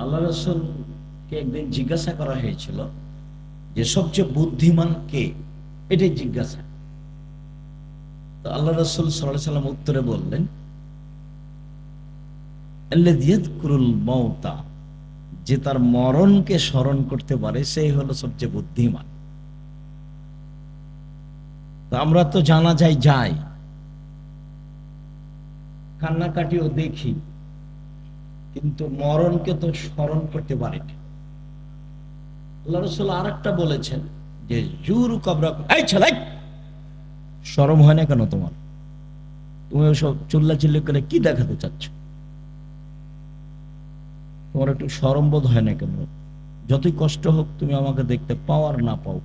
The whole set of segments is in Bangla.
আল্লাহ রাসূলকে একদিন জিজ্ঞাসা করা হয়েছিল যে সবচেয়ে বুদ্ধিমান কে, এটাই জিজ্ঞাসা। তো আল্লাহ রাসূল সাল্লাল্লাহু আলাইহি সাল্লাম উত্তরে বললেন, আল্লাযী ইয়াযকুরুল মাউতা, যে তার মরণকে স্মরণ করতে পারে সেই হলো সবচেয়ে বুদ্ধিমান। তো আমরা তো জানা যায় যাই, কান্নাকাটিও দেখি, কিন্তু মরণকে তো স্মরণ করতে পারি না। আল্লাহ রাসূল আরেকটা বলেছেন যে জুরু কবরা, এই ছেলে শরম হয় না কেন তোমার? তুমি ওসব চিল্লাচিল্লি করে কি দেখাতে চাচ্ছ? তোমার একটু শরম বোধ হয় না কেন? যতই কষ্ট হোক তুমি আমাকে দেখতে পাও আর না পাও,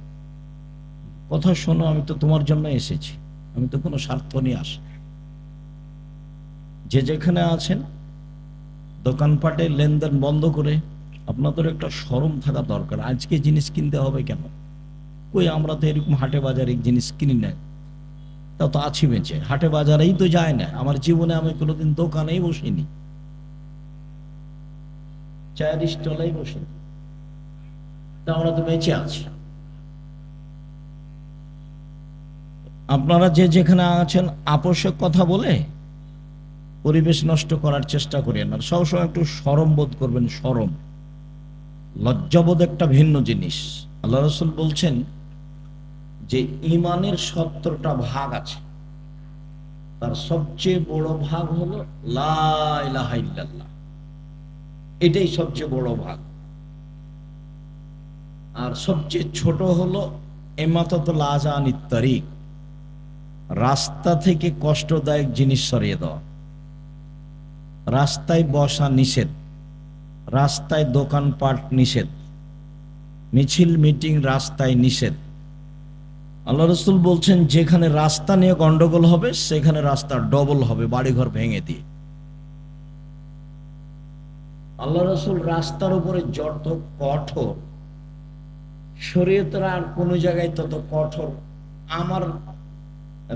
কথা শোনো, আমি তো তোমার জন্য এসেছি, আমি তো কোনো স্বার্থ নিয়ে আসি। যে যেখানে আছেন দোকানপাটে লেনদেন বন্ধ করে আপনাদের একটা শরম থাকা দরকার। আজকে জিনিস কিনতে হবে কেন? কই, আমরা তো এরকম হাটে বাজারে জিনিস কিনি না, তা তো আছি বেঁচে, হাটে বাজারেই তো যায় না। আমার জীবনে আমি কোনোদিন দোকানেই বসিনি, চায়ের স্টলেই বসিনি, তা আমরা তো বেঁচে আছি। আপনারা যে যেখানে আছেন আপোষে কথা বলে পরিবেশ নষ্ট করার চেষ্টা করেন না। সবসময় একটু শরম বোধ করবেন। শরম, লজ্জাবোধ একটা ভিন্ন জিনিস। আল্লাহ রাসূল বলছেন যে ইমানের 70টা ভাগ আছে, তার সবচেয়ে বড় ভাগ হলো লা ইলাহা ইল্লাল্লাহ, এটাই সবচেয়ে বড় ভাগ। আর সবচেয়ে ছোট হলো ইমাতাতুল আযানিত তারিক, রাস্তা থেকে কষ্টদায়ক জিনিস সরিয়ে দেওয়া। রাস্তায় বসা নিষেধ, রাস্তায় দোকানপাট নিষেধ, মিছিল মিটিং রাস্তায় নিষেধ। আল্লাহ রাসূল বলছেন যেখানে রাস্তা নিয়ে গন্ডগোল হবে সেখানে রাস্তা ডবল হবে, বাড়িঘর ভেঙে দিয়ে। আল্লাহ রাসূল রাস্তার উপরে যত কঠোর, শরীয়তের আর কোন জায়গায় তত কঠোর আমার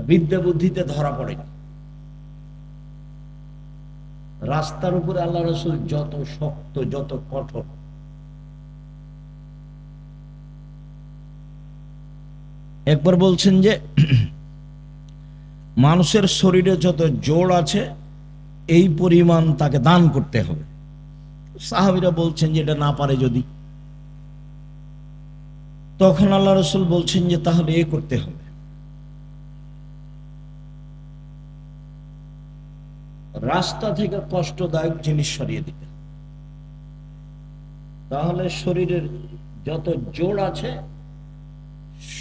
বিদ্যা বুদ্ধিতে ধরা পড়েনি। রাস্তার উপরে আল্লাহ রাসূল যত শক্ত, যত কঠোর। একবার বলছেন যে মানুষের শরীরে যত জোড় আছে এই পরিমাণ তাকে দান করতে হবে। সাহাবীরা বলছেন যে এটা না পারে যদি, তখন আল্লাহ রাসূল বলছেন যে তাহলে এ করতে হবে, রাস্তা থেকে কষ্টদায়ক জিনিস সরিয়ে দিতে। তাহলে শরীরের যত জোড় আছে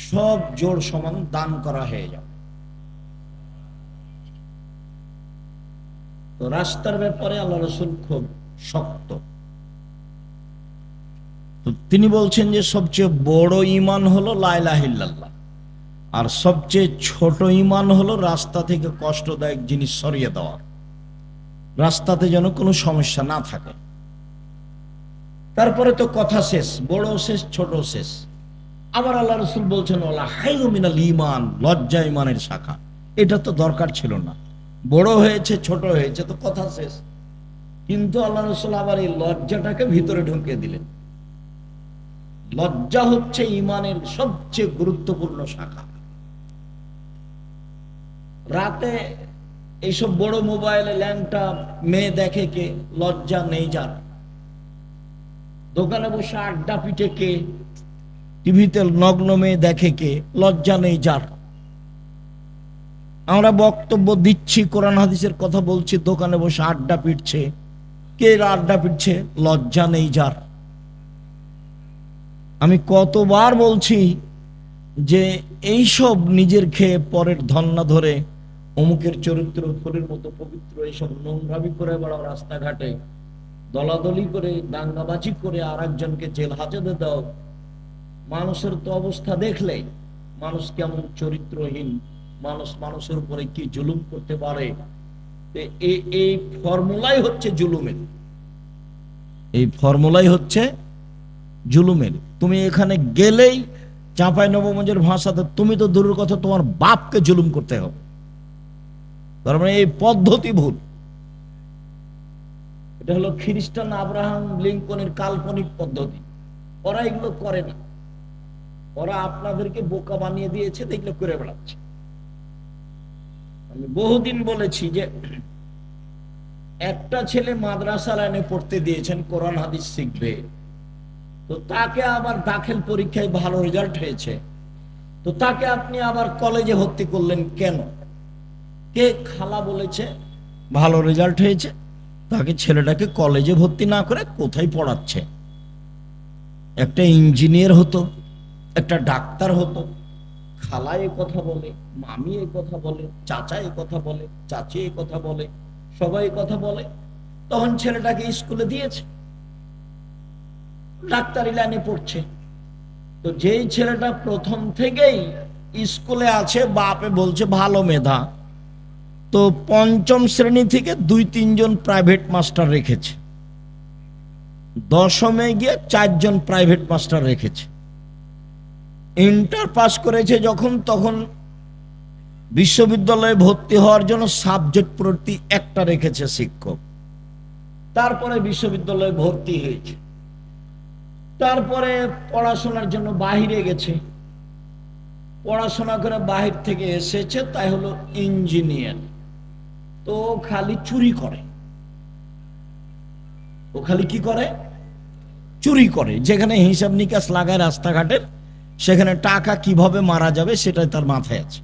সব জোড় সমান দান করা হয়ে যাবে। তো রাস্তার ব্যাপারে আল্লাহ রাসূল খুব শক্ত। তো তিনি বলছেন যে সবচেয়ে বড় ঈমান হলো লা ইলাহা ইল্লাল্লাহ, আর সবচেয়ে ছোট ঈমান হলো রাস্তা থেকে কষ্টদায়ক জিনিস সরিয়ে দেওয়া, রাস্তাতে যেন কোনো সমস্যা না থাকে। তারপরে তো কথা শেষ, বড় শেষ, ছোট শেষ। আবার আল্লাহ রাসূল বলছেন ওয়ালা হাইয়ু মিনাল ঈমান, লজ্জা ঈমানের শাখা। এটা তো দরকার ছিল না, বড় হয়েছে ছোট হয়েছে তো কথা শেষ। কিন্তু আল্লাহ রাসূল আবার এই লজ্জাটাকে ভিতরে ঢুকিয়ে দিলেন। লজ্জা হচ্ছে ঈমানের সবচেয়ে গুরুত্বপূর্ণ শাখা। রাতে এইসব বড় মোবাইলে ল্যাংটা মেয়ে দেখে কে? লজ্জা নেই যার। দোকানে বসে আড্ডা পিটে কে? টিভিতে নগ্ন মেয়ে দেখে কে? লজ্জা নেই যার। আমরা বক্তব্য দিচ্ছি, কোরআন হাদিসের কথা বলছি, দোকানে বসে আড্ডা পিটছে কে? আড্ডা পিটছে, লজ্জা নেই যার। আমি কতবার বলছি যে এইসব নিজের খেয়ে পরের ধন্না ধরে অমুকের চরিত্র ফুলের মতো পবিত্র, এইসব নোংরামি করে বেড়াও, রাস্তাঘাটে দলাদলি করে দাঙ্গাবাজি করে আর একজনকে জেল হাজতে দাও। মানুষের তো অবস্থা দেখলে মানুষ কেমন চরিত্রহীন, মানুষ মানুষের উপরে কি জুলুম করতে পারে। এই ফর্মুলাই হচ্ছে জুলুমের, এই ফর্মুলাই হচ্ছে জুলুমের। তুমি এখানে গেলেই চাঁপাইনবাবগঞ্জের ভাষাতে তুমি তো দূরের কথা, তোমার বাপকে জুলুম করতে হবে। তার মানে এই পদ্ধতি ভুল। এটা হলো খ্রিস্টান আব্রাহাম লিঙ্কনের কাল্পনিক পদ্ধতি। ওরা এগুলো করে না, ওরা আপনাদেরকে বোকা বানিয়ে দিয়েছে, এগুলো করে বেড়াচ্ছে। আমি বহুদিন বলেছি যে একটা ছেলে মাদ্রাসা লাইনে পড়তে দিয়েছেন, কোরআন হাদিস শিখবে, তো তাকে আবার দাখিল পরীক্ষায় ভালো রেজাল্ট হয়েছে, তো তাকে আপনি আবার কলেজে ভর্তি করলেন কেন? কে খালা বলেছে ভালো রেজাল্ট হয়েছে, তাকে ছেলেটাকে কলেজে ভর্তি না করে কোথায় পড়াচ্ছে? একটা ইঞ্জিনিয়ার হতো, একটা ডাক্তার হতো। খালা এ কথা বলে, মামি এ কথা বলে, চাচা এ কথা বলে, চাচি এ কথা বলে, সবাই এ কথা বলে, তখন ছেলেটাকে স্কুলে দিয়েছে, ডাক্তারি লাইনে পড়ছে। তো যেই ছেলেটা প্রথম থেকেই স্কুলে আছে, বাপে বলছে ভালো মেধা, তো পঞ্চম শ্রেণী থেকে 2-3 জন প্রাইভেট মাস্টার রেখেছে, দশমে গিয়ে 4 জন প্রাইভেট মাস্টার রেখেছে। ইন্টার পাস করেছে যখন, তখন বিশ্ববিদ্যালয়ে ভর্তি হওয়ার জন্য সাবজেক্ট প্রতি একটা রেখেছে শিক্ষক। তারপরে বিশ্ববিদ্যালয়ে ভর্তি হয়েছে, তারপরে পড়াশোনার জন্য বাহিরে গেছে, পড়াশোনা করে বাহির থেকে এসেছে, তাই হলো ইঞ্জিনিয়ার। তো খালি চুরি করে, ও খালি কি করে? চুরি করে। যেখানে হিসাব নিকাশ লাগায় রাস্তাঘাটের, সেখানে টাকা কিভাবে মারা যাবে সেটাই তার মাথায় আছে।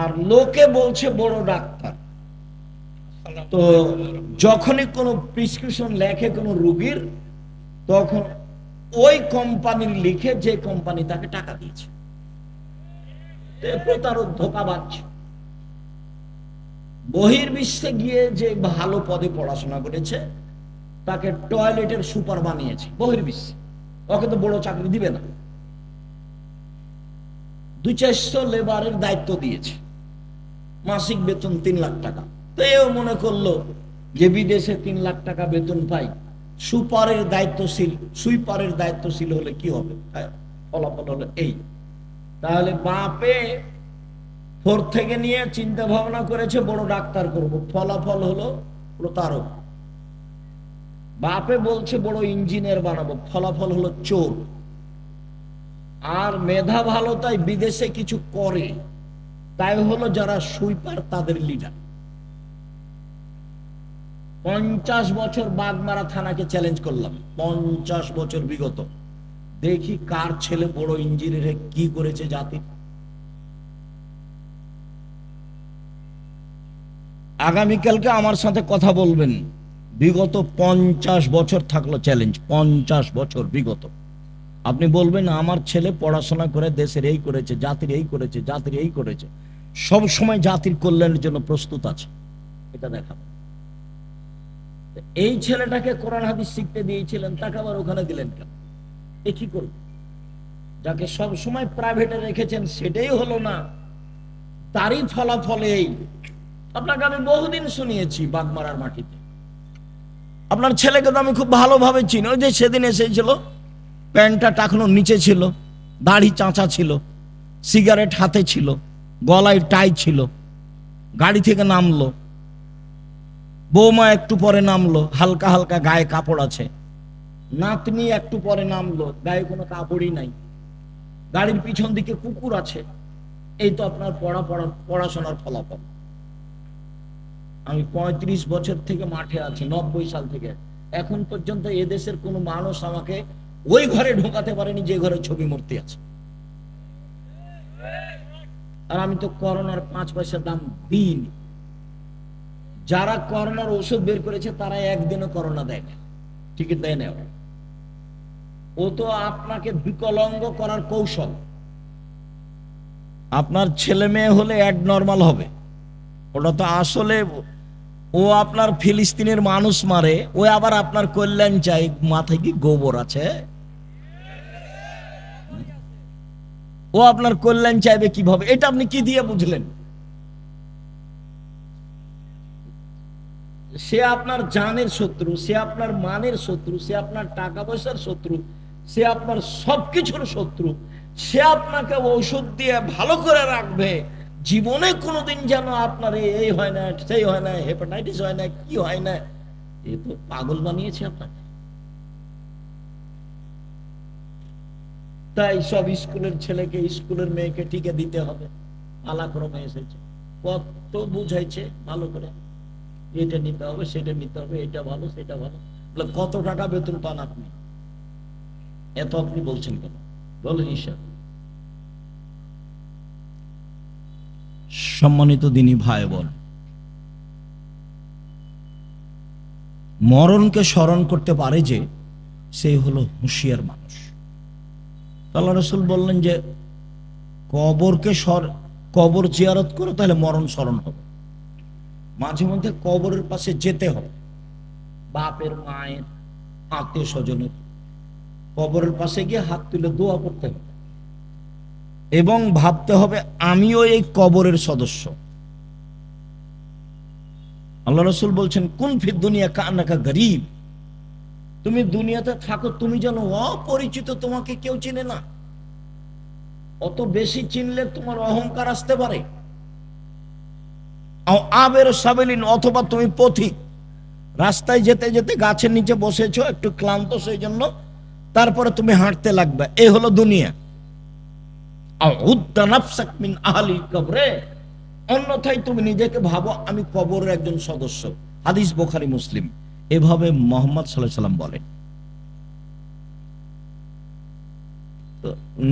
আর লোকে বলছে বড় ডাক্তার। তো যখনই কোনো প্রেসক্রিপশন লেখে কোনো রোগীর, তখন ওই কোম্পানির লিখে যে কোম্পানি তাকে টাকা দিয়েছে, প্রতারক, ধোঁকাবাজ। বহির্বিশ্বে গিয়ে যে ভালো পদে পড়াশোনা করেছে তাকে টয়লেটের সুপার বানিয়েছে বহির্বিশ্বে, ওকে তো বড় চাকরি দিবে না। 200-400 লেবারের দায়িত্ব দিয়েছে, মাসিক বেতন 3 লাখ টাকা। তো এও মনে করলো যে বিদেশে 3 লাখ টাকা বেতন পাই, সুপারের দায়িত্বশীল, সুইপারের দায়িত্বশীল হলে কি হবে? ফলাফল হলো এই। তাহলে বাপে 4 থেকে নিয়ে চিন্তা ভাবনা করেছে বড় ডাক্তার করব, ফলাফল হলো প্রতারক। বাপে বলছে বড় ইঞ্জিনিয়ার বানাবো, ফলাফল হলো চোর। আর মেধা ভালো তাই বিদেশে কিছু করে, তাই হলো যারা সুইপার তাদের লিডার। 50 বছর বাগমারা থানাকে চ্যালেঞ্জ করলাম, 50 বছর বিগত, দেখি কার ছেলে বড় ইঞ্জিনিয়ার কি করেছে জাতি। আগামীকালকে আমার সাথে কথা বলবেন, বিগত 50 বছর থাকলো চ্যালেঞ্জ, 50 বছর বিগত। আপনি বলবেন আমার ছেলে পড়াশোনা করে দেশের এই করেছে, জাতির এই করেছে, জাতির এই করেছে, সব সময় জাতির কল্যাণের জন্য প্রস্তুত আছে, এটা দেখাবো। এই ছেলেটাকে কোরআন হাদিস শিখতে দিয়েছিলেন, তাকে আবার ওখানে দিলেন কেন? এ কি করবে? যাকে সব সময় প্রাইভেটে রেখেছেন সেটাই হলো না, তারই ফলাফল এই। আপনাকে আমি বহুদিন শুনিয়েছি বাগমারার মাটিতে। আপনার ছেলেকে তো আমি খুব ভালোভাবে চিনি। ওই যে সেদিন এসেছিল, প্যান্টটা টাকনোর নিচে ছিল, দাড়ি চাঁচা ছিল, সিগারেট হাতে ছিল, গলায় টাই ছিল, গাড়ি থেকে নামলো, বৌমা একটু পরে নামলো, হালকা হালকা গায়ে কাপড় আছে, নাতনি একটু পরে নামলো, গায়ে কোনো কাপড়ই নাই, গাড়ির পিছন দিকে কুকুর আছে। এই তো আপনার পড়াশোনার ফলাফল। আমি 35 বছর থেকে মাঠে আছি, 90 সাল থেকে এখন পর্যন্ত এদেশের কোনো মানুষ আমাকে ওই ঘরে ঢোকাতে পারেনি যে ঘরে ছবি মূর্তি আছে। আর আমি তো করোনার 5 পয়সা দাম দিইনি। যারা করোনার ওষুধ বের করেছে তারা একদিনও করোনা দেয় না, টিকিট দেয় না। ও তো আপনাকে বিকলাঙ্গ করার কৌশল। আপনার ছেলে মেয়ে হলে অ্যাডনর্মাল হবে, ওটা তো আসলে ও আপনার ফিলিস্তিনের মানুষ মারে, ও আবার আপনার কল্যাণ চাই। মাথায় কি গোবর আছে? ও আপনার কল্যাণ চাইবে কিভাবে? এটা আপনি কি দিয়ে বুঝলেন? সে আপনার জানের শত্রু, সে আপনার মানের শত্রু, সে আপনার টাকা পয়সার শত্রু, সে আপনার সবকিছুর শত্রু। সে আপনাকে ঔষধ দিয়ে ভালো করে রাখবে, জীবনে কোনোদিন যেন আপনার এই হয় না, সেই হয় না, হেপাটাইটিস হয় না, কি হয় না, এ তো পাগল বানিয়েছে আপনাকে। তাই সব স্কুলের ছেলেকে স্কুলের মেয়েকে টিকে দিতে হবে, পালাক্রমে এসেছে। কত বুঝাইছে ভালো করে, এটা নিতে হবে, সেটা নিতে হবে, এটা ভালো সেটা ভালো। কত টাকা বেতন পান আপনি? এত আপনি বলছেন কেন? বলেন হিসাব। সম্মানিত দিনী ভাই বোন, মরণকে স্মরণ করতে পারে যে, সে হলো হুঁশিয়ার মানুষ। আল্লাহ রাসূল বললেন যে কবর জিয়ারত করো, তাহলে মরণ স্মরণ হবে। মাঝে মধ্যে কবরের পাশে যেতে হবে, বাপের, মায়ের, আত্মীয় স্বজনের কবরের পাশে গিয়ে হাত তুলে দোয়া করতে হবে এবং ভাবতে হবে আমিও এই কবরের সদস্য। আল্লাহ রাসূল বলছেন, কুন ফিদ দুনিয়া কান্নাকা গরীব, তুমি দুনিয়াতে থাকো, তুমি যেন অপরিচিত, তোমাকে কেউ চিনে না। অত বেশি চিনলে তোমার অহংকার আসতে পারে। আবের সাবেলিন, অথবা তুমি পথিক, রাস্তায় যেতে যেতে গাছের নিচে বসেছো, একটু ক্লান্ত সেই জন্য, তারপরে তুমি হাঁটতে লাগবে, এই হলো দুনিয়া। অন্যথায় তুমি নিজেকে ভাবো আমি কবরের একজন সদস্য। হাদিস বুখারী মুসলিম। এভাবে মুহাম্মদ সাল্লাল্লাহু আলাইহি ওয়াসাল্লাম বলেন।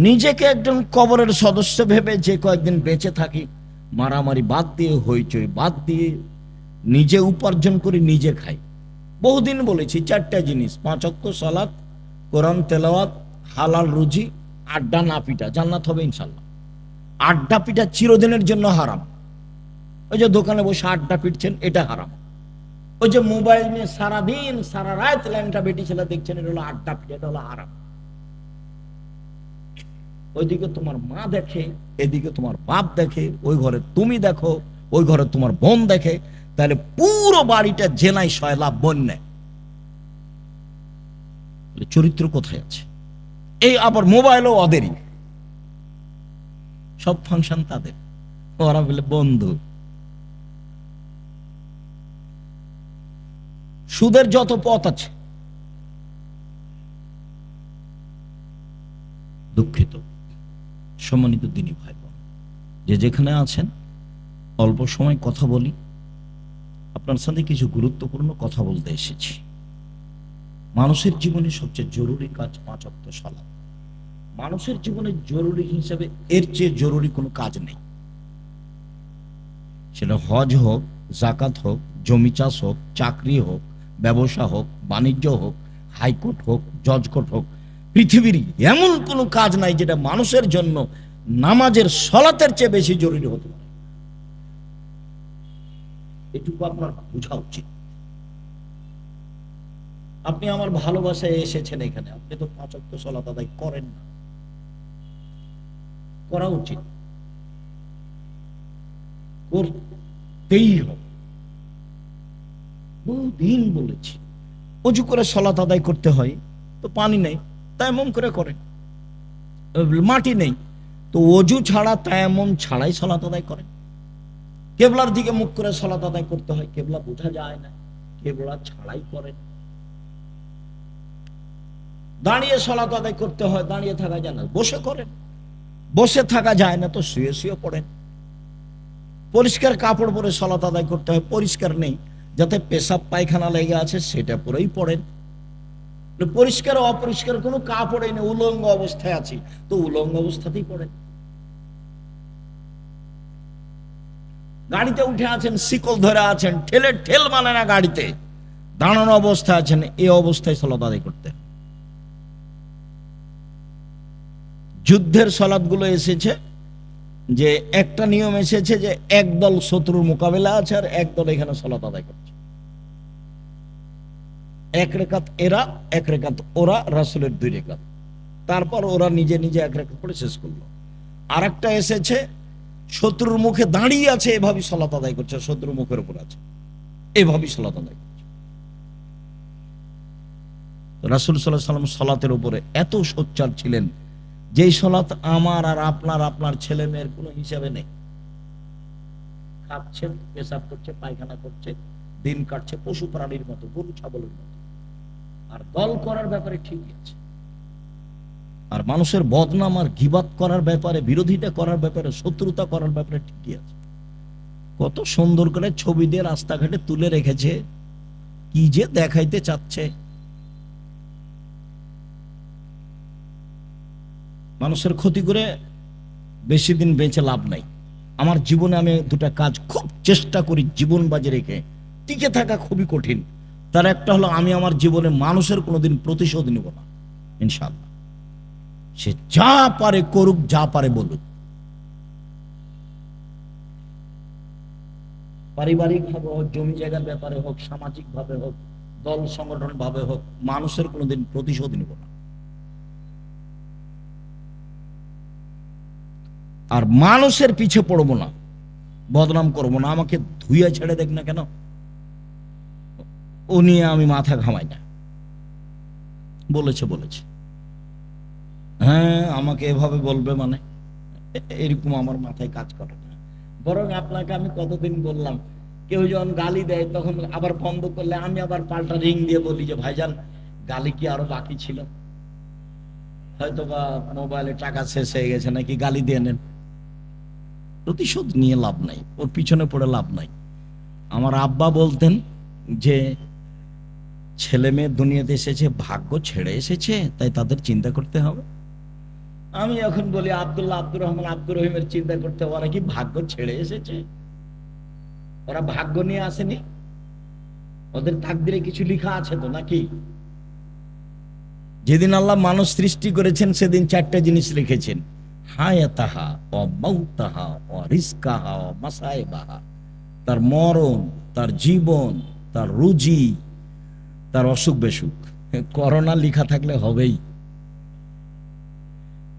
নিজেকে একজন কবরের সদস্য ভেবে যে কয়েকদিন বেঁচে থাকি, মারামারি বাদ দিয়ে, হইচই বাদ দিয়ে, নিজে উপার্জন করে নিজে খাই। বহুদিন বলেছি 4টা জিনিস: 5 ওয়াক্ত সালাত, কোরআন তেলাওয়াত, হালাল রুজি, আড্ডা না পিটা। জান্নাত হবে ইনশাল্লাহ। আড্ডা পিটা চিরদিনের জন্য হারাম। ওই যে দোকানে বসে আড্ডা পিটছেন, এটা হারাম। ওই যে মোবাইল নিয়ে সারাদিন সারা রাত ল্যাংটা বেটি ছেলে দেখছেন, এটা হলো আড্ডা পিটা, এটা হলো হারাম। ওইদিকে তোমার মা দেখে, এদিকে তোমার বাপ দেখে, ওই ঘরে তুমি দেখো, ওই ঘরে তোমার বোন দেখে, তাহলে পুরো বাড়িটা জেনায় সয়লাভ বন্যায়। চরিত্র কোথায় আছে? এই আবার মোবাইলও ওদেরই, সব ফাংশন তাদের, ওরা বলে বন্ধু। সুদের যত পথ আছে, দুঃখিত সম্মানিত দিনী ভাই বোন, যে যেখানে আছেন, অল্প সময় কথা বলি, আপনার সাথে কিছু গুরুত্বপূর্ণ কথা বলতে এসেছি। মানুষের জীবনে সবচেয়ে জরুরি কাজ 5 ওয়াক্ত সালাত। মানুষের জীবনে জরুরি হিসেবে এর চেয়ে জরুরি কোনো কাজ নেই। সেটা হজ হোক, জাকাত হোক, জমি চাষ হোক, চাকরি হোক, ব্যবসা হোক, বাণিজ্য হোক, হাইকোর্ট হোক, জজ কোর্ট হোক, পৃথিবীর এমন কোনো কাজ নাই যেটা মানুষের জন্য নামাজের সলাতের চেয়ে বেশি জরুরি হতে পারে। এটুকু আপনার বোঝা উচিত। আপনি আমার ভালোবাসায় এসেছেন এখানে, আপনি তো 5 ওয়াক্ত সালাত আদায় করেন না, করা উচিত, করতেই হবে। বহুদিন বলেছি, অজু করে সালাত আদায় করতে হয়, তো পানি নেই, তায়াম্মুম করে করেন। মাটি নেই, তো অজু ছাড়া তায়াম্মুম ছাড়াই সালাত আদায় করেন। কেবলার দিকে মুখ করে সালাত আদায় করতে হয়, কেবলা বোঝা যায় না, কেবলা ছাড়াই করেন। দাঁড়িয়ে সালাত আদায় করতে হয়, দাঁড়িয়ে থাকা যায় না, বসে করেন। বসে থাকা যায় না, তো শুয়ে শুয়ে পড়েন। পরিষ্কার কাপড় পরে সালাত আদায় করতে হয়, পরিষ্কার নেই, যাতে পেশাব পায়খানা লেগে আছে সেটা পরেই পড়েন। পরিষ্কার অপরিষ্কার কোনো কাপড়ই নেই, উলঙ্গ অবস্থায় আছি, তো উলঙ্গ অবস্থাতেই পড়েন। গাড়িতে উঠে আছেন, শিকল ধরে আছেন, ঠেল মানে না গাড়িতে, দাঁড়ানো অবস্থায় আছেন, এই অবস্থায় সালাত আদায় করতে। যুদ্ধের সালাতগুলো এসেছে যে একটা নিয়ম এসেছে যে একদল শত্রুর মোকাবেলা আছে আর একদল এখানে সালাত আদায় করছে। 1 রাকাত এরা, 1 রাকাত ওরা, রাসূলের 2 রাকাত, তারপর ওরা নিজে নিজে 1 রাকাত করে শেষ করলো। আর একটা এসেছে শত্রুর মুখে দাঁড়িয়ে আছে, এভাবেই সালাত আদায় করছে, শত্রুর মুখের উপর আছে, এভাবেই সালাত আদায় করছে। রাসূল সাল্লাল্লাহু আলাইহি ওয়াসাল্লাম সালাতের উপরে এত সোচ্চার ছিলেন, যেই সালাত আমার আর আপনার ছেলে মেয়ের কোনো হিসাবে নেই। খাচ্ছে, পেশাব করছে, পায়খানা করছে, দিন কাটছে পশু প্রাণীর মতো, গরু ছাগলের মতো। আর দল করার ব্যাপারে ঠিকই আছে, আর মানুষের বদনাম আর গীবাত করার ব্যাপারে, বিরোধিতা করার ব্যাপারে, শত্রুতা করার ব্যাপারে ঠিকই আছে। কত সুন্দর করে ছবি দিয়ে রাস্তাঘাটে তুলে রেখেছে, কি যে দেখাইতে চাচ্ছে। মানুষের ক্ষতি করে বেশি দিন বেঁচে লাভ নাই। আমার জীবনে আমি দুটা কাজ খুব চেষ্টা করি জীবন বাজি রেখে টিকে থাকা, খুবই কঠিন। তার একটা হলো, আমি আমার জীবনে মানুষের কোনোদিন প্রতিশোধ নিব না, ইনশাআল্লাহ। সে যা পারে করুক, যা পারে বলুক। পারিবারিক ভাবে হোক, জমি জায়গার ব্যাপারে হোক, সামাজিক ভাবে হোক, দল সংগঠন ভাবে হোক, মানুষের কোনোদিন প্রতিশোধ নিব না। আর মানুষের পিছে পড়বো না, বদনাম করবো না। আমাকে ধুইয়া ছেড়ে দেখ না কেন, ও নিয়ে আমি মাথা ঘামাই না। বলেছে বলেছে, হ্যাঁ আমাকে এভাবে বলবে মানে, এরকম আমার মাথায় কাজ করে না। বরং আপনাকে আমি কতদিন বললাম, কেউ যখন গালি দেয় তখন আবার বন্ধ করলে আমি আবার পাল্টা রিং দিয়ে বলি যে ভাইজান, গালি কি আরো বাকি ছিল, হয়তো বা মোবাইলে টাকা শেষ হয়ে গেছে, নাকি গালি দিয়ে নেন। প্রতিশোধ নিয়ে লাভ নাই, ওর পিছনে পড়ে লাভ নাই। আমার আব্বা বলতেন যে ছেলে মেয়ে দুনিয়াতে এসেছে ভাগ্য ছেড়ে এসেছে, তাই তাদের চিন্তা করতে হবে। আমি এখন বলি আব্দুল্লাহ, আব্দুর রহমান, আব্দুর রহিমের চিন্তা করতে, ওরা কি ভাগ্য ছেড়ে এসেছে? ওরা ভাগ্য নিয়ে আসেনি, ওদের তাকদিরে কিছু লেখা আছে তো নাকি? যেদিন আল্লাহ মানুষ সৃষ্টি করেছেন সেদিন চারটা জিনিস লিখেছেন, হায়াতাহা ও মাউতাহা ও রিজকাহা ও মাসাইবাহা। তার মরণ, তার জীবন, তার রুজি, তার অসুখ বেসুখ। করোনা লেখা থাকলে হবেই।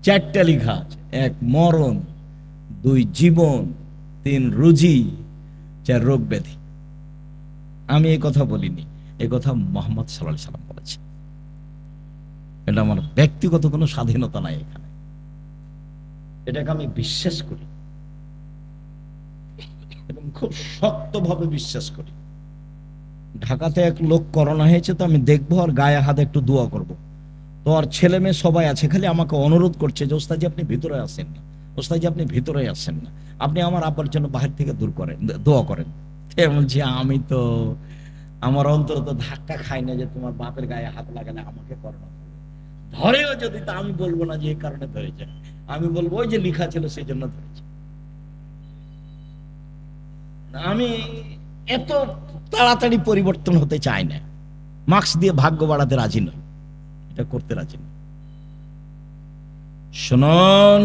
চারটা লেখা আছে, এক মরণ, দুই জীবন, তিন রুজি, চার রোগ ব্যাধি। আমি এই কথা বলিনি, এই কথা মোহাম্মদ সাল্লাল্লাহু আলাইহি সাল্লাম বলেছে। এটা আমার ব্যক্তিগত কোনো স্বাধীনতা নাই এখানে, এটাকে আমি বিশ্বাস করি এবং খুব শক্তভাবে বিশ্বাস করি। ঢাকাতে এক লোক করোনা হয়েছে, তো আমি দেখবো আর গায়ে হাতে একটু দোয়া করব। তো আর ছেলে মেয়ে সবাই আছে, খালি আমাকে অনুরোধ করছে যে ওস্তাদজি আপনি ভিতরে আসেন না, ওস্তাদজি আপনি ভিতরে আসেন না, আপনি আমার আব্বার জন্য বাহির থেকে দূর করেন, দোয়া করেন। বলছি আমি তো, আমার অন্তর তো ধাক্কা খাই না যে তোমার বাপের গায়ে হাত লাগালে আমাকে করোনা ধরেও যদি, তা আমি বলবো না যে এই কারণে ধরেছে, আমি বলবো ওই যে লেখা ছিল সেই জন্য ধরেছে। আমি এত তাড়াতাড়ি পরিবর্তন হতে চাই না, মার্কস দিয়ে ভাগ্য বাড়াতে রাজি নই, এটা করতে রাজি নই। শুনুন,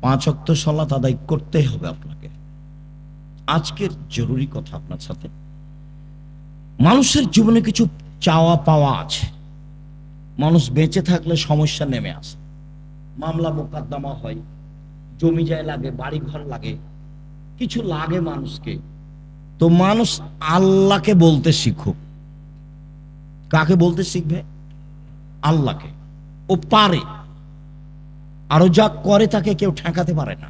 5 ওয়াক্ত সালাত আদায় করতে হবে আপনাকে। আজকের জরুরি কথা আপনার সাথে, মানুষের জীবনে কিছু চাওয়া পাওয়া আছে। মানুষ বেঁচে থাকলে সমস্যা নেমে আসে, মামলা মোকদ্দমা হয়, জমি জায়গা লাগে, বাড়ি ঘর লাগে, কিছু লাগে মানুষকে। তো মানুষ আল্লাহকে বলতে শিখুক। কাকে বলতে শিখবে? আল্লাহকে। ও পারে, আরো যা করে তাকে কেউ ঠেকাতে পারে না,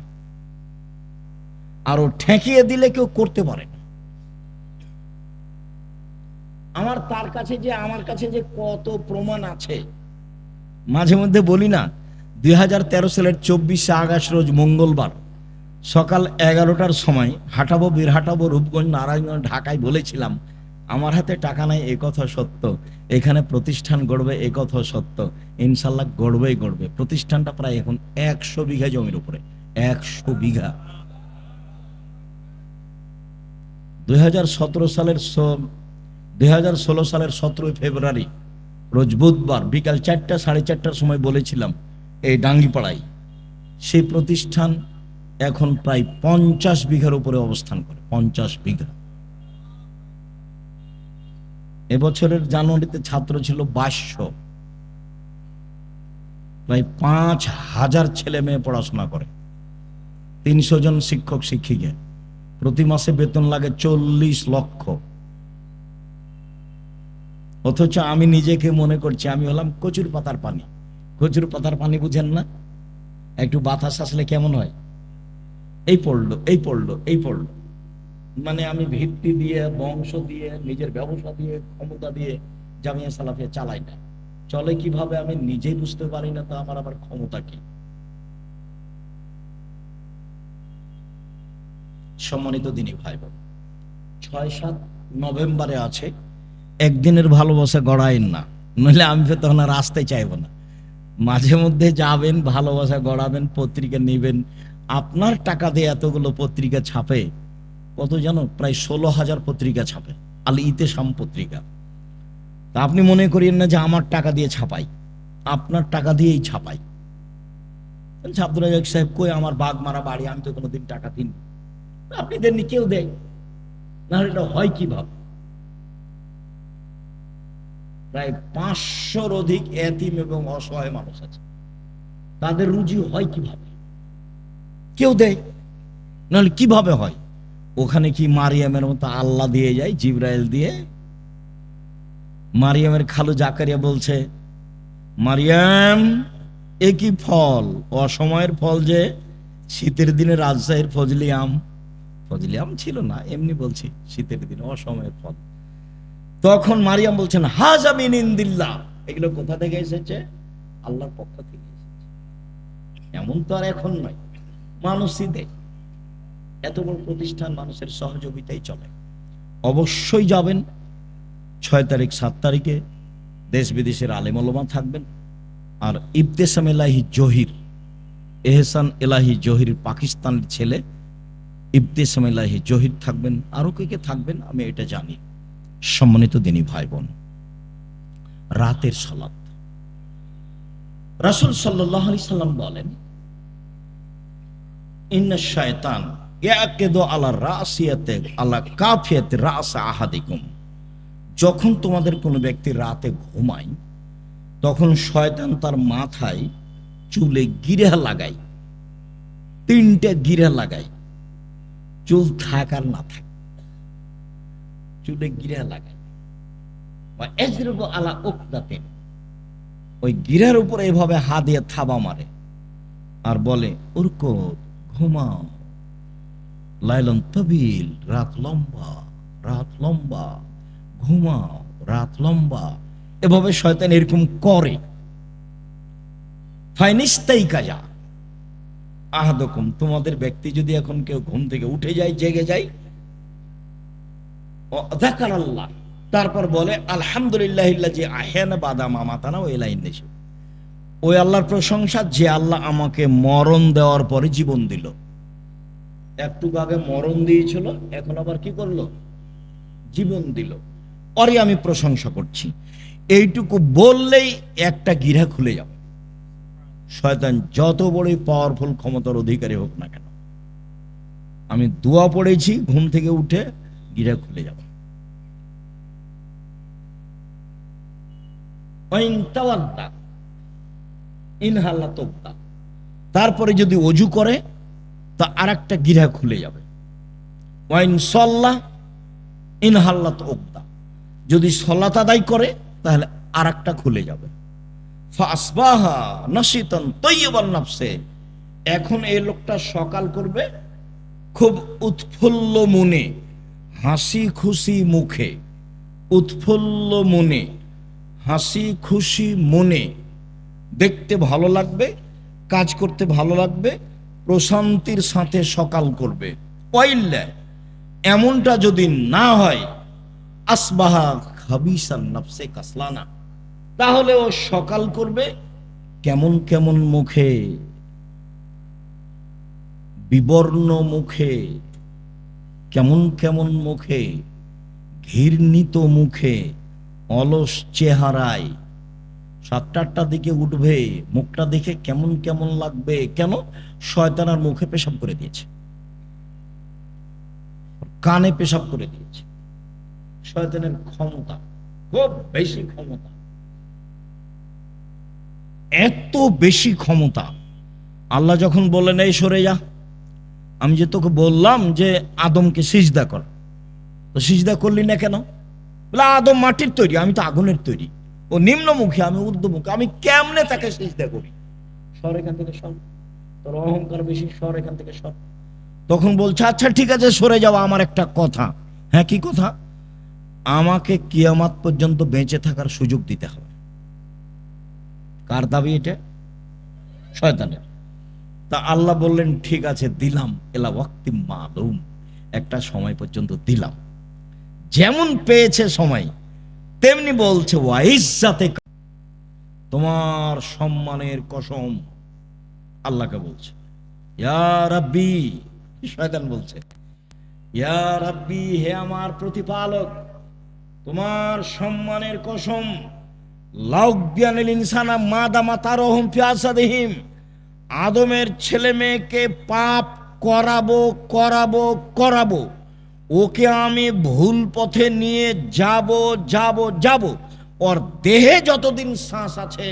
আরো ঠেকিয়ে দিলে কেউ করতে পারে না। আমার তার কাছে যে, আমার কাছে যে কত প্রমাণ আছে, মাঝে মধ্যে বলি না, 2013 সালের 24শে আগস্ট রোজ মঙ্গলবার সকাল 11টার সময় হাঁটাবো, বীরহাটাবো, রূপগঞ্জ, নারায়ণগঞ্জ, ঢাকায় বলেছিলাম আমার হাতে টাকা নাই, এ কথা সত্য, এখানে প্রতিষ্ঠান গড়বে, এ কথা সত্য, ইনশাল্লাহ গড়বেই গড়বে। প্রতিষ্ঠানটা প্রায় এখন 100 বিঘা জমির উপরে, 100 বিঘা। 2016 সালের 17 ফেব্রুয়ারি রোজ বুধবার বিকাল 4টা 4:30টার সময় বলেছিলাম এই ডাঙ্গিপাড়ায়, সেই প্রতিষ্ঠান এখন প্রায় 50 বিঘার উপরে অবস্থান করে, 50 বিঘা। এবছরের জানুয়ারিতে ছাত্র ছিল 2200, প্রায় 5000 ছেলে মেয়ে পড়াশোনা করে, 300 জন শিক্ষক শিক্ষিকা, প্রতি মাসে বেতন লাগে 40 লক্ষ। অথচ আমি নিজেকে মনে করছি আমি হলাম কচুর পাতার পানি। কচুর পাতার পানি বুঝেন না? একটু বাতাস আসলে কেমন হয়? এই পড়লো, এই পড়লো, এই পড়লো। মানে আমি ভিত্তি দিয়ে, বংশ দিয়ে, নিজের ব্যবসা দিয়ে, ক্ষমতা দিয়ে জামিয়া সালাফিয়া চালাই না। চলে কিভাবে আমি নিজেই বুঝতে পারি না, তা আমার আবার ক্ষমতা কি? সম্মানিত দিনী ভাই বোন, 6-7 নভেম্বরে আছে, একদিনের ভালোবাসা গড়াইন না, নইলে আমি তো তখন আর আসতে চাইবো না। মাঝে মধ্যে যাবেন, ভালোবাসা গড়াবেন, পত্রিকা নেবেন। আপনার টাকা দিয়ে এতগুলো পত্রিকা ছাপে, কত জানো? প্রায় 16,000 পত্রিকা ছাপে, আল ইতেসাম পত্রিকা। তা আপনি মনে করিয়েন না যে আমার টাকা দিয়ে ছাপাই, আপনার টাকা দিয়েই ছাপাই। আব্দুল রাজ্জাক সাহেব কই, আমার বাঘ মারা বাড়ি, আমি তো কোনোদিন টাকা দিন। আপনি দেননি, কেউ দেয় না, এটা হয় কিভাবে? প্রায় 500-র অধিক এতিম এবং অসহায় মানুষ আছে, তাদের রুজি হয় কিভাবে? কেউ দেয়, নাহলে কিভাবে হয়? ওখানে কি মারিয়ামের মতো আল্লাহ দিয়ে যায়, জিবরাইল দিয়ে? মারিয়ামের খালু জাকারিয়া বলছে, মারিয়াম এ কি ফল, অসময়ের ফল যে, শীতের দিনে রাজশাহীর ফজলি আম। ফজলি আম ছিল না, এমনি বলছি, শীতের দিনে অসময়ের ফল। তখন মারিয়াম বলছেন, হাজা মিন ইনদিল্লাহ, এগুলো কোথা থেকে এসেছে? আল্লাহর পক্ষ থেকে এসেছে। এমন তো আর এখন নয়, মানুষই দেয়। এত বড় প্রতিষ্ঠান, মানুষের সহযোগিতাই চলে। অবশ্যই যাবেন 6 তারিখ 7 তারিখে, দেশ বিদেশের আলেম ওলামা থাকবেন। আর ইবতেসাম এলাহি জহির, এহসান এলাহি জহির পাকিস্তানের ছেলে ইবতেসাম এলাহি জহির থাকবেন, আরো কে কে থাকবেন আমি এটা জানি। সম্মানিত দিনী ভাই বোন, রাতের সালাত, রাসূল সাল্লাল্লাহু আলাইহি সাল্লাম বলেন, ইন্না শায়তান ইয়াকিদু আলা রাসিয়াতি আলা কাফিয়াতি রাস আহাদিকুম। যখন তোমাদের কোনো ব্যক্তি রাতে ঘুমায়, তখন শয়তান তার মাথায় চুলে গিরা লাগায়, 3টে গিরা লাগায়, চুল থাক আর না থাক, চুলে গিরা লাগায়। বা এজরিবু আলা উকদাতিন, ওই গিরার উপরে এভাবে হাত দিয়ে থাবা মারে আর বলে, উরকুদ, ঘুমাও, লাইলন তবিল, রাত লম্বা, রাত লম্বা, ঘুমাও, রাত লম্বা। এভাবে শয়তান এরকম করে। ফাইনিস্তাই কাজা আহাদুকুম, তোমাদের ব্যক্তি যদি এখন কেউ ঘুম থেকে উঠে যায়, জেগে যায়, যাকারাল্লাহ, তারপর বলে আলহামদুলিল্লাহিল্লাযী আহয়ানা বাদা মা মাতানা ওয়া ইলাইহিন নুশুর, ওই আল্লাহর প্রশংসা যে আল্লাহ আমাকে মরণ দেওয়ার পরে জীবন দিল। একটু আগে মরণ দিয়েছিল, এখন আবার কি করলো? জীবন দিল, পরে আমি প্রশংসা করছি। এইটুকু বললেই একটা গিরা খুলে যাবে। শয়তান যত বড়ই পাওয়ারফুল ক্ষমতার অধিকারী হোক না কেন, আমি দোয়া পড়েছি, ঘুম থেকে উঠে গিরা খুলে যাবে। তারপরে যদি অজু করে, তা আর একটা গিরা খুলে যাবে। ওয়াইন সাল্লাহ ইনহাল্লাত উকদা, যদি সালাত আদায় করে তাহলে আর একটা খুলে যাবে। ফাসবাহা নাশিতান তাইয়িবান নাফসে, এখন এই লোকটা সকাল করবে খুব উৎফুল্ল মনে, হাসি খুশি মুখে, উৎফুল্ল মনে, হাসি খুশি মনে, দেখতে ভালো লাগবে, কাজ করতে ভালো লাগবে, প্রশান্তির সাথে সকাল করবে। ওয়াইল্লা, এমনটা যদি না হয়, আসবাহা খাবিসান নাফসে কাসলানা, তাহলে ও সকাল করবে কেমন কেমন মুখে, বিবর্ণ মুখে, কেমন কেমন মুখে, ঘৃণিত মুখে, অলস চেহারায়। 7-8টার দিকে উঠবে, মুখটা দেখে কেমন কেমন লাগবে। কেন? শয়তান আর মুখে পেশাব করে দিয়েছে, কানে পেশাব করে দিয়েছে। শয়তানের ক্ষমতা খুব বেশি, ক্ষমতা এত বেশি ক্ষমতা। আল্লাহ যখন বললেন, এই সরে যা, আমি যে তোকে বললাম যে আদমকে সিজদা কর, তো সিজদা করলি না কেন? বলে, আদম মাটির তৈরি, আমি তো আগুনের তৈরি, ও নিম্নমুখী, আমি ঊর্ধ্বমুখী, আমি কেমনে তাকে সিজদা করি? সর এখান থেকে, সর, তোর অহংকার বেশি, সর এখান থেকে, সর। তখন বলছে আচ্ছা ঠিক আছে সরে যাও, আমার একটা কথা। হ্যাঁ কি কথা? আমাকে কিয়ামত পর্যন্ত বেঁচে থাকার সুযোগ দিতে হবে। কার দাবি এটা? শয়তানের। তা আল্লাহ বললেন ঠিক আছে দিলাম, এলা ওয়াক্তি মালুম, একটা সময় পর্যন্ত দিলাম। যেমন পেয়েছে সময় তেমনি বলছে ওয়াইজ্জাতে, তোমার সম্মানের কসম, আল্লাহকে বলছে ইয়া রাব্বি, শয়তান বলছে ইয়া রাব্বি, হে আমার প্রতিপালক, তোমার সম্মানের কসম, লাউজ্ঞানিল ইনসানা মাদামা তারহুম ফি আসাদিহিম, আদমের ছেলে মেয়েকে পাপ করাবো করাবো করাবো, ওকে আমি ভুল পথে নিয়ে যাব যাব যাব, ওর দেহে যতদিন শ্বাস আছে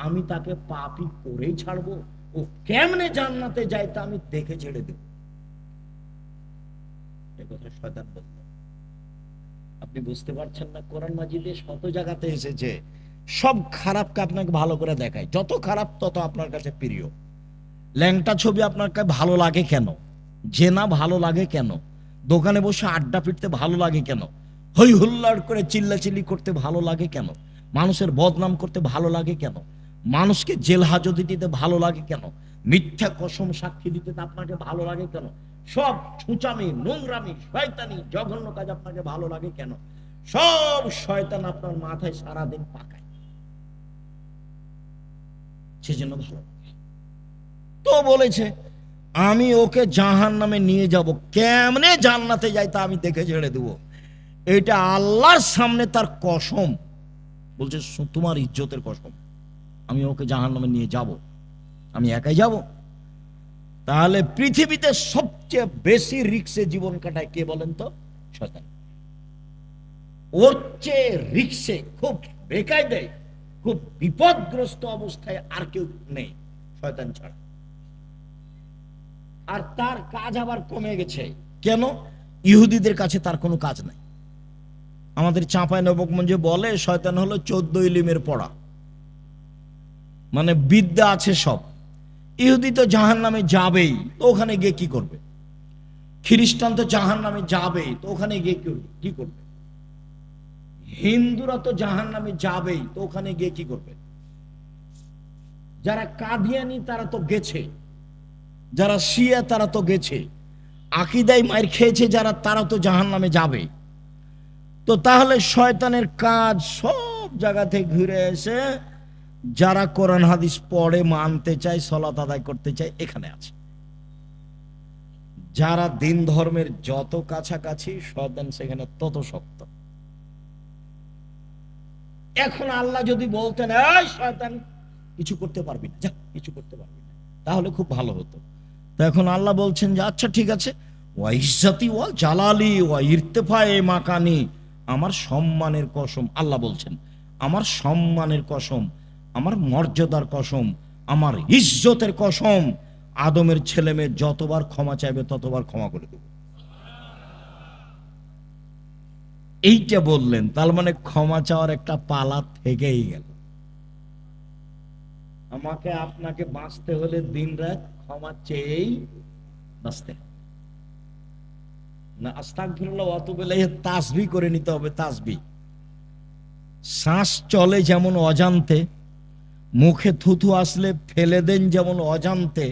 আমি তাকে পাপই করেই ছাড়বো, ও কেমনে জান্নাতে যায় তা আমি দেখে ছেড়ে দেব। এই কথা শয়তান বলল। আপনি বুঝতে পারছেন না, কোরআন মাজিদে শত জায়গাতে এসেছে সব খারাপকে আপনাকে ভালো করে দেখায়, যত খারাপ তত আপনার কাছে প্রিয়। ল্যাংটা ছবি আপনার কাছে ভালো লাগে কেন? জেনা ভালো লাগে কেন? দোকানে বসে আড্ডা পিটতে ভালো লাগে কেন? হই হুল্লাড় করে চিল্লাচিল্লি করতে ভালো লাগে কেন? মানুষের বদনাম করতে ভালো লাগে কেন? মানুষকে জেল হাজতে দিতে ভালো লাগে কেন? মিথ্যা কসম সাক্ষী দিতে আপনাকে ভালো লাগে কেন? সব ছুঁচামি, নোংরামি, শয়তানি, জঘন্য কাজ আপনাকে ভালো লাগে কেন? সব শয়তান আপনার মাথায় সারাদিন পাকায়, সেজন্য ভালো লাগে। তো বলেছে আমি ওকে জাহান্নামে নিয়ে যাব, কেমনে জান্নাতে যাই তা আমি দেখে ছেড়ে দেবো। এটা আল্লাহর সামনে তার কসম, বলছে তোমার ইজ্জতের কসম, আমি ওকে জাহান্নামে নিয়ে যাব, আমি একাই যাব। তাহলে পৃথিবীতে সবচেয়ে বেশি রিক্সে জীবন কাটায় কে বলেন তো? শয়তান। ওর চেয়ে রিক্সে, খুব বেকায়দায়, খুব বিপদগ্রস্ত অবস্থায় আর কেউ নেই শয়তান ছাড়া। আর তার কাজ আবার কমে গেছে। কেন? ইহুদিদের কাছে তার কোনো কাজ নাই। আমাদের চাঁপাই নবগঞ্জে বলে শয়তান হলো 14 ইলিমের পড়া, মানে বিদ্যা আছে সব। ইহুদি তো জাহান্নামে যাবেই, তো ওখানে গিয়ে কি করবে? খ্রিস্টান তো জাহান্নামে যাবেই, তো ওখানে গিয়ে কি করবে? হিন্দুরা তো জাহান্নামে যাবেই, তো ওখানে গিয়ে কি করবে? যারা কাদিয়ানি তারা তো গেছে, যারা শিয়া তারা তো গেছে, আকীদায় মার খেয়েছে যারা, তারা তো জাহান্নামে যাবে। তো তাহলে শয়তানের কাজ সব জায়গা থেকে ঘুরে এসে যারা কোরআন হাদিস পড়ে, মানতে চায়, সালাত আদায় করতে চায়, এখানে আছে। যারা দিন ধর্মের যত কাছাকাছি, শয়তান সেখানে তত শক্ত। এখন আল্লাহ যদি বলতেন এই শয়তান কিছু করতে পারবি না, যা কিছু করতে পারবি না, তাহলে খুব ভালো হতো। তো এখন আল্লাহ বলছেন যে আচ্ছা ঠিক আছে, ওয়া ইজ্জতি ওয়া জালালি ওয়া ইরতিফায়ে মাকানি, আমার সম্মানের কসম, আল্লাহ বলছেন আমার সম্মানের কসম, আমার মর্যাদার কসম, আমার ইজ্জতের কসম, আদমের ছেলে মেয়ে যতবার ক্ষমা চাইবে ততবার ক্ষমা করে দেব। এইটা বললেন, তার মানে ক্ষমা চাওয়ার একটা পালা থেকেই গেল। আমাকে আপনাকে বাঁচতে হলে দিন রাত ক্ষমা চেয়েই বাঁচতে হবে না। আস্তাগফিরুল্লাহ ওয়া আতুবু ইলাইহি তাসবিহ করে নিতে হবে। তাসবিহ, শ্বাস চলে যেমন অজান্তে, মুখে থুথু আসলে ফেলে দেন যেমন অজান্তে,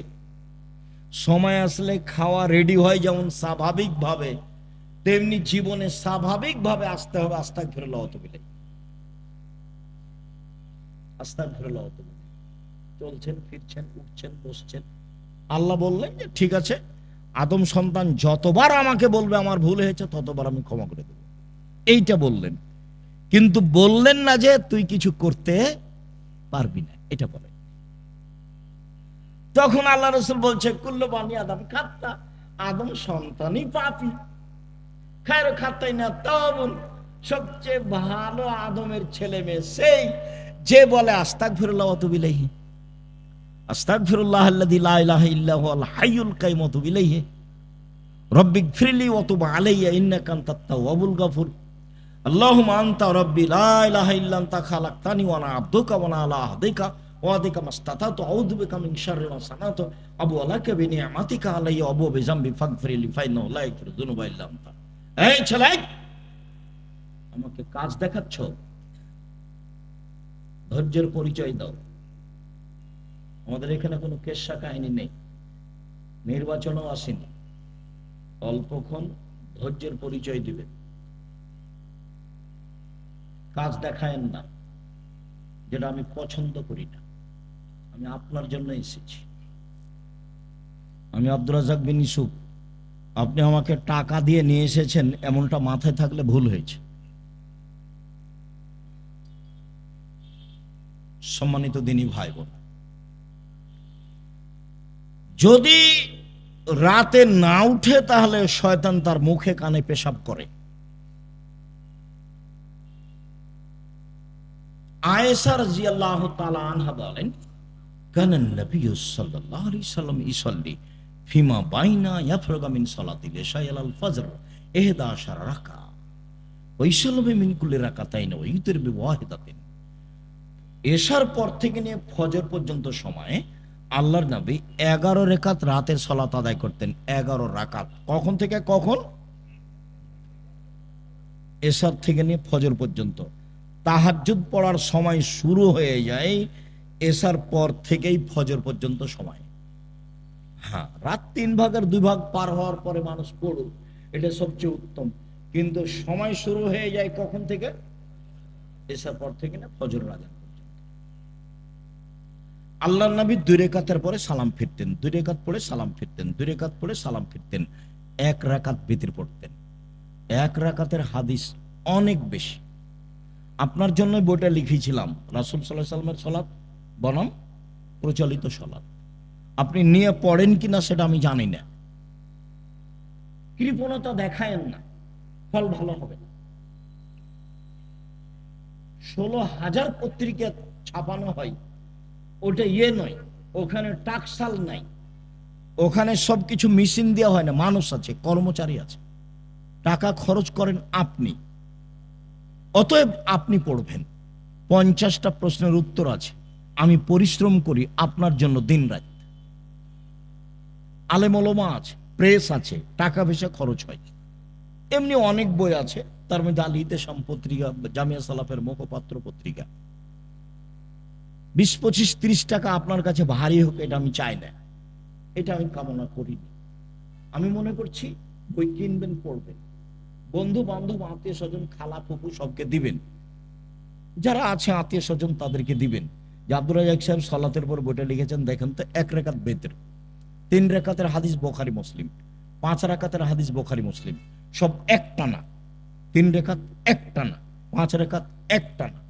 সময় আসলে খাওয়া রেডি হয় যেমন স্বাভাবিকভাবে, তেমনি জীবনে স্বাভাবিকভাবে আসতে হবে আস্তাগফিরুল্লাহ ওয়া আতুবু ইলাইহি। আস্তাগফিরুল্লাহ ওয়া আতুবু ইলাইহি। চলছেন, ফিরছেন, উঠছেন, বসছেন, আল্লাহ বললেন যে ঠিক আছে, আদম সন্তান যতবার আমাকে বলবে আমার ভুল হয়েছে ততবার আমি ক্ষমা করে দেব, এইটা বললেন। কিন্তু বললেন না যে তুই কিছু করতে পারবি না, এটা বলে। তখন আল্লাহ রাসূল বলছে কুল্লু বানি আদম খাত্তা, আদম সন্তানই পাপী, খায়রু খাত্তাইনা তাওবুন, সবচেয়ে ভালো আদমের ছেলে মেয়ে সেই যে বলে আস্তাগফিরুল্লাহ ওয়া আতুবু ইলাইহি, আস্তাগফিরুল্লাহাল্লাযী লা ইলাহা ইল্লা হুয়াল হাইয়ুল কাইয়্যুম ওয়া আতুবু ইলাইহি, রব্বিগফিরলি ওয়া তুব আলাইয়া ইন্নাকা আনতাত তাওয়াবুল গফুর, আল্লাহুম্মা আনতা রাব্বি লা ইলাহা ইল্লা আনতা খালাকতানি ওয়া আনা আবদুকা ওয়া আনা আলা আহদিকা ওয়াদিকা মাস্তাতাতু আউযু বিকা মিন শাররি মা সানাতু আবু আলাকা বিনিআমাতিকা আলাইয়া আবু বিযামবি ফাগফিরলি ফাইন্নাহু লা ইয়াগফিরু যুনুবা ইল্লা আনতা। এই ছেলে, আমাকে কাজ দেখাচ্ছ, ধৈর্যের পরিচয় দাও। আমাদের এখানে কোনো কেশা কাহিনী নেই, নির্বাচনও আসেনি, অল্পক্ষণ ধৈর্যের পরিচয় দিবেন, কাজ দেখায়েন না, যেটা আমি পছন্দ করি না। আমি আপনার জন্য এসেছি। আমি আব্দুর রাজ্জাক বিন ইউসুফ, আপনি আমাকে টাকা দিয়ে নিয়ে এসেছেন এমনটা মাথায় থাকলে ভুল হয়েছে। সম্মানিত দিনী ভাই বোন, যদি রাতে না উঠে তাহলে শয়তান তার মুখে কানে পেশাব করে। আয়েশা রাদিয়াল্লাহু তাআলা আনহা বলেন, কানা নবী সাল্লাল্লাহু আলাইহি ওয়াসাল্লাম ইসাল্লি ফিমা বাইনা ইয়াফরাগা মিন সালাতিল ইশা ইলাল ফজর 11 রাকা ওয়া ইসাল্লামু মিন কুল্লি রাকাতাইন ওয়া ইউতির বিওয়াহিদাতিন। এশার পর থেকে নিয়ে ফজর পর্যন্ত সময়ে আল্লাহর নবী 11 রাকাত রাতের সালাত আদায় করতেন। 11 রাকাত। কখন থেকে কখন? এশার থেকে নিয়ে ফজর পর্যন্ত। তাহাজ্জুদ পড়ার সময় শুরু হয়ে যায় এশার পর থেকেই ফজর পর্যন্ত সময়। হ্যাঁ, রাত 3 ভাগের 2 ভাগ পার হওয়ার পরে মানুষ পড়ুক, এটা সবচেয়ে উত্তম, কিন্তু সময় শুরু হয়ে যায় কখন থেকে? এশার পর থেকে না ফজর আজান পর্যন্ত। আল্লাহর নবী 2 রাকাতের পরে সালাম ফিরতেন, 2 রাকাত পড়ে সালাম ফিরতেন, 2 রাকাত পড়ে সালাম ফিরতেন। 1 রাকাত বিতির পড়তেন। 1 রাকাতের হাদিস অনেক বেশি। আপনার জন্য বইটা লিখেছিলাম, রাসূল সাল্লাল্লাহু আলাইহি ওয়াসাল্লামের সালাত বনাম প্রচলিত সালাত। আপনি নিয়ে পড়েন কিনা সেটা আমি জানি না। কৃপণতা দেখায়েন না, ফল ভালো হবে না। 16,000 পত্রিকা ছাপানো হয়, ওটা নয়, ওখানে টাকসাল নাই, ওখানে সবকিছু মেশিন দেওয়া হয় না, মানুষ আছে, কর্মচারী আছে, টাকা খরচ করেন আপনি। অতএব আপনি পড়বেন। 50টা প্রশ্নের উত্তর আছে। আমি পরিশ্রম করি আপনার জন্য দিন রাত। আলেম ওলামা আছে, প্রেস আছে, টাকা পয়সা খরচ হয়। এমনি অনেক বই আছে, তার মধ্যে আল ইতিসাম পত্রিকা, জামিয়া সালাফের মুখপাত্র পত্রিকা। 20, 25, 30 টাকা আপনার কাছে ভারী হোক, এটা আমি চাই না, এটা আমি কামনা করিনি। আমি মনে করছি বই কিনবেন, পড়বেন, বন্ধু বান্ধব, আত্মীয় স্বজন, খালা ফুপু সবকে দিবেন, যারা আছে আত্মীয় স্বজন তাদেরকে দিবেন। যে আব্দুর রাজ্জাক সাহেব সালাতের পর বইটা লিখেছেন, দেখেন তো, 1 রাকাত বেতের, 3 রাকাতের হাদিস বুখারী মুসলিম, 5 রাকাতের হাদিস বুখারী মুসলিম, সব একটানা। 3 রাকাত একটানা, 5 রাকাত একটানা।